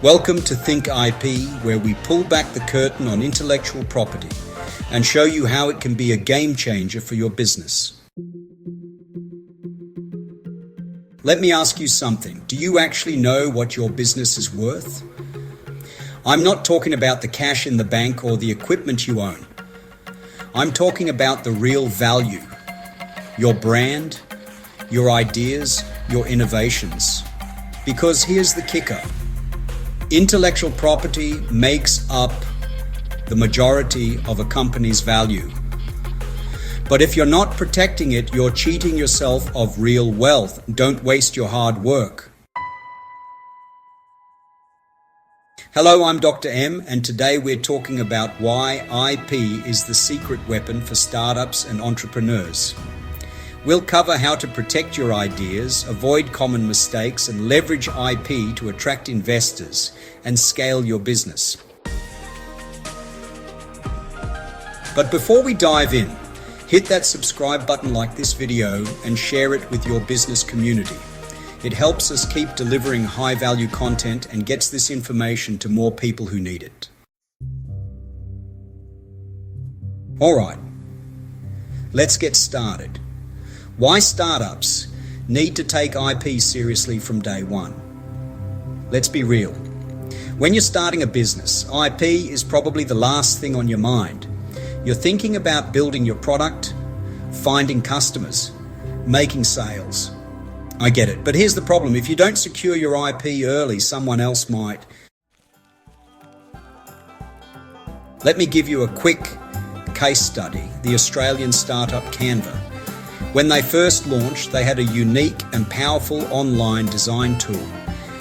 Welcome to Think IP, where we pull back the curtain on intellectual property and show you how it can be a game changer for your business. Let me ask you something. Do you actually know what your business is worth? I'm not talking about the cash in the bank or the equipment you own. I'm talking about the real value, your brand, your ideas, your innovations. Because here's the kicker. Intellectual property makes up the majority of a company's value. But if you're not protecting it, you're cheating yourself of real wealth. Don't waste your hard work. Hello, I'm Dr. M, and today we're talking about why IP is the secret weapon for startups and entrepreneurs. We'll cover how to protect your ideas, avoid common mistakes, and leverage IP to attract investors and scale your business. But before we dive in, hit that subscribe button like this video and share it with your business community. It helps us keep delivering high-value content and gets this information to more people who need it. All right, let's get started. Why startups need to take IP seriously from day one. Let's be real. When you're starting a business, IP is probably the last thing on your mind. You're thinking about building your product, finding customers, making sales. I get it, but here's the problem. If you don't secure your IP early, someone else might. Let me give you a quick case study, the Australian startup Canva. When they first launched, they had a unique and powerful online design tool.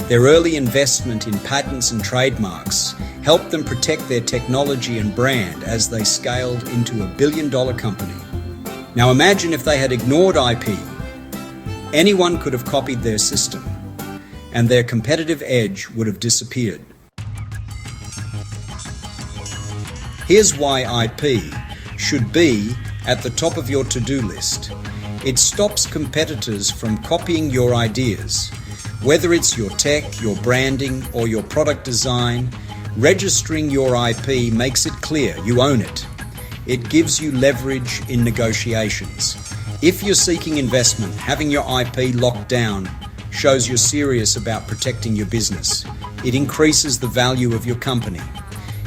Their early investment in patents and trademarks helped them protect their technology and brand as they scaled into a billion-dollar company. Now imagine if they had ignored IP. Anyone could have copied their system, and their competitive edge would have disappeared. Here's why IP should be at the top of your to-do list. It stops competitors from copying your ideas. Whether it's your tech, your branding, or your product design, registering your IP makes it clear you own it. It gives you leverage in negotiations. If you're seeking investment, having your IP locked down shows you're serious about protecting your business. It increases the value of your company.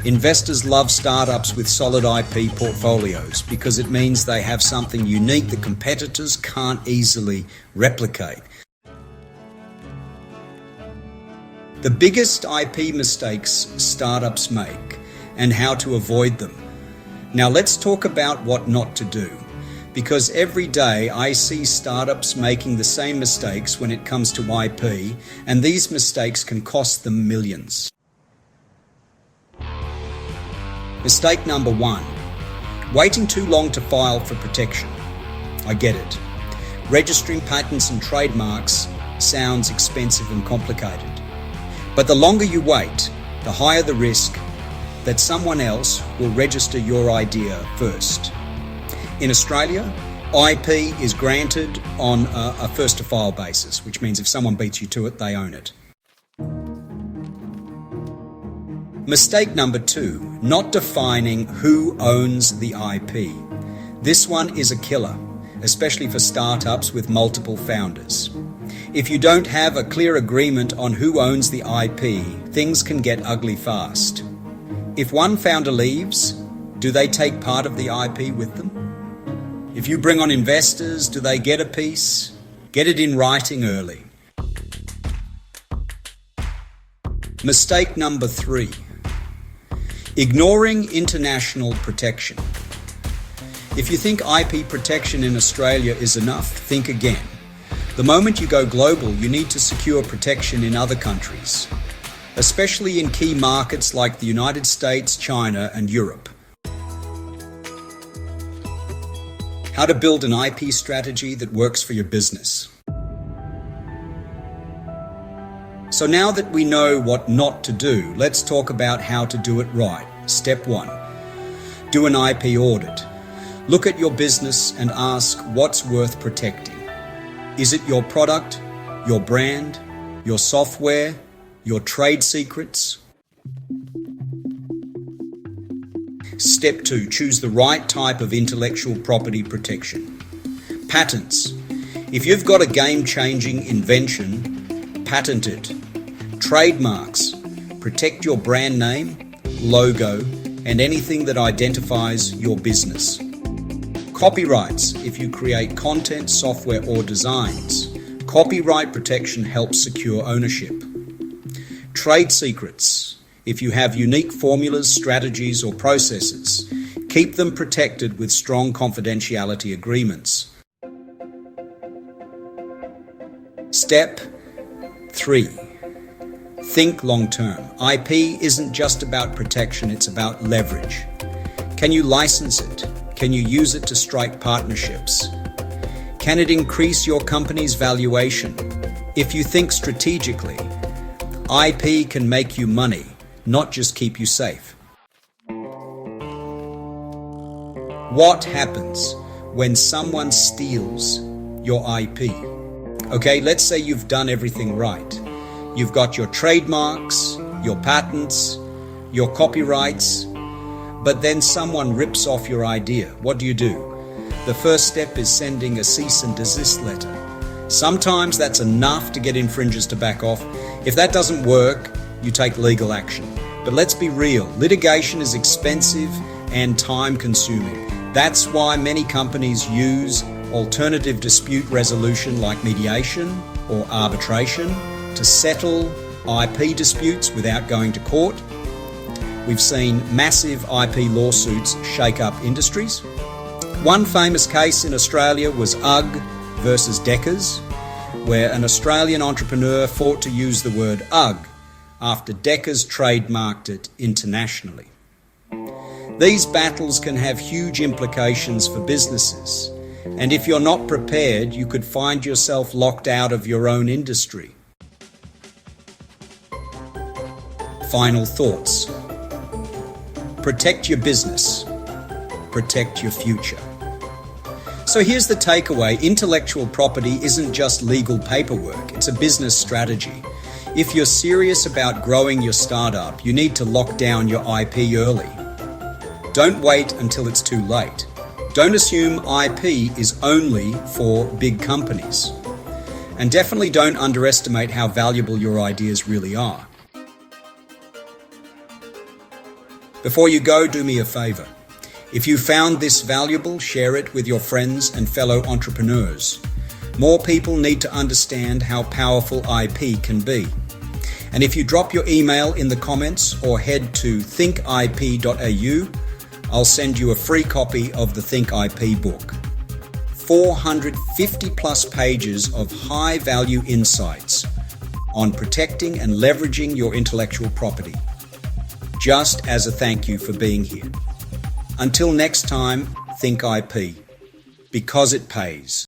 Investors love startups with solid IP portfolios because it means they have something unique that competitors can't easily replicate. The biggest IP mistakes startups make and how to avoid them. Now let's talk about what not to do, because every day I see startups making the same mistakes when it comes to IP, and these mistakes can cost them millions. Mistake number 1, waiting too long to file for protection. I get it. Registering patents and trademarks sounds expensive and complicated. But the longer you wait, the higher the risk that someone else will register your idea first. In Australia, IP is granted on a first-to-file basis, which means if someone beats you to it, they own it. Mistake number 2, not defining who owns the IP. This one is a killer, especially for startups with multiple founders. If you don't have a clear agreement on who owns the IP, things can get ugly fast. If one founder leaves, do they take part of the IP with them? If you bring on investors, do they get a piece? Get it in writing early. Mistake number 3. Ignoring international protection. If you think IP protection in Australia is enough, think again. The moment you go global, you need to secure protection in other countries, especially in key markets like the United States, China, and Europe. How to build an IP strategy that works for your business. So now that we know what not to do, let's talk about how to do it right. Step 1. Do an IP audit. Look at your business and ask what's worth protecting. Is it your product, your brand, your software, your trade secrets. Step 2, choose the right type of intellectual property protection. Patents. If you've got a game-changing invention, patent it. Trademarks. Protect your brand name, logo, and anything that identifies your business. Copyrights. If you create content, software, or designs, copyright protection helps secure ownership. Trade secrets. If you have unique formulas, strategies, or processes, keep them protected with strong confidentiality agreements. Step 3. Think long-term. IP isn't just about protection, it's about leverage. Can you license it? Can you use it to strike partnerships? Can it increase your company's valuation? If you think strategically, IP can make you money, not just keep you safe. What happens when someone steals your IP? Okay, let's say you've done everything right. You've got your trademarks, your patents, your copyrights, but then someone rips off your idea. What do? The first step is sending a cease and desist letter. Sometimes that's enough to get infringers to back off. If that doesn't work, you take legal action. But let's be real, litigation is expensive and time-consuming. That's why many companies use alternative dispute resolution like mediation or arbitration to settle IP disputes without going to court. We've seen massive IP lawsuits shake up industries. One famous case in Australia was UGG versus Deckers, where an Australian entrepreneur fought to use the word UGG after Deckers trademarked it internationally. These battles can have huge implications for businesses, and if you're not prepared, you could find yourself locked out of your own industry. Final thoughts. Protect your business. Protect your future. So here's the takeaway. Intellectual property isn't just legal paperwork, it's a business strategy. If you're serious about growing your startup, you need to lock down your IP early. Don't wait until it's too late. Don't assume IP is only for big companies. And definitely don't underestimate how valuable your ideas really are. Before you go, do me a favor. If you found this valuable, share it with your friends and fellow entrepreneurs. More people need to understand how powerful IP can be. And if you drop your email in the comments or head to thinkip.au, I'll send you a free copy of the Think IP book. 450 plus pages of high-value insights on protecting and leveraging your intellectual property, just as a thank you for being here. Until next time, think IP, because it pays.